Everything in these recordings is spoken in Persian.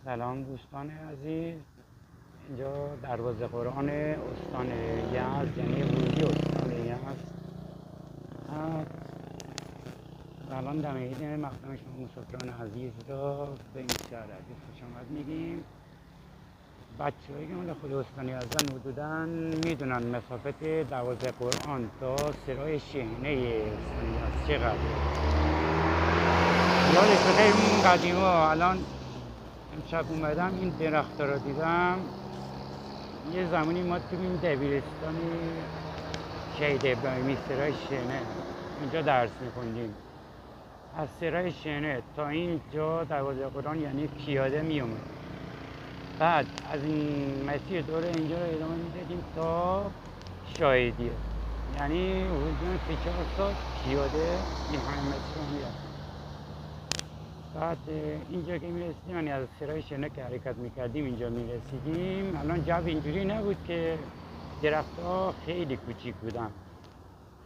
سلام دوستان عزیز. اینجا دروازه قرآن استان یزد، یعنی ورودی استان یزد هست. الان در عید مقدم شما مسافران عزیز را به این شهر عزیز خوش آمد میگیم. بچه‌هایی که مال خود استان یزدن حدوداً میدونن مسافت دروازه قرآن تا سرای شحنه استان یزد چقدر. یادش بخیر اون قدیما. الان امشب اومدم این درخت رو دیدم. یه زمانی ما تو این دبیرستانی شهید ابراهیمی سرای شحنه اینجا درس میخوندیم. از سرای شحنه تا اینجا دروازه قرآن یعنی پیاده میومد. بعد از این مسیر دور اینجا رو ادامه میدادیم تا شاهدیه، یعنی حدود 3-4 ساعت پیاده این همه مسیر رو میرفت. بعد اینجا که میرسیدیم، یعنی از سرای شحنه که حرکت میکردیم اینجا میرسیدیم، الان جو اینجوری نبود که درخت ها خیلی کوچیک بودن،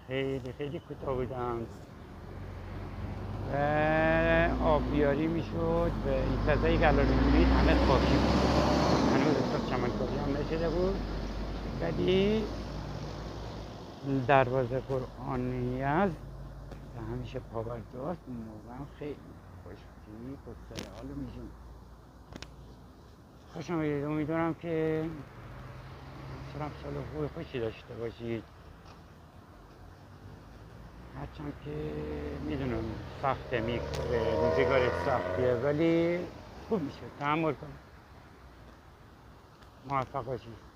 خیلی کوتاه بودن و آب بیاری میشد و این فضایی که الان میبینید همه خاکی بود، هنوز اصلا چمنکاری هم نشده بود. ولی دروازه قرآن یزد که همیشه پابرجاست، اون موقع هم خیلی خوشبختی پسر حال میشون. خوش آمدید. امیدوارم که سال خوشی داشته باشید. هرچند که میدونم سخته، میگذره، روزگار سختیه، ولی خوب میشه. تحمل کن، موفق باشید.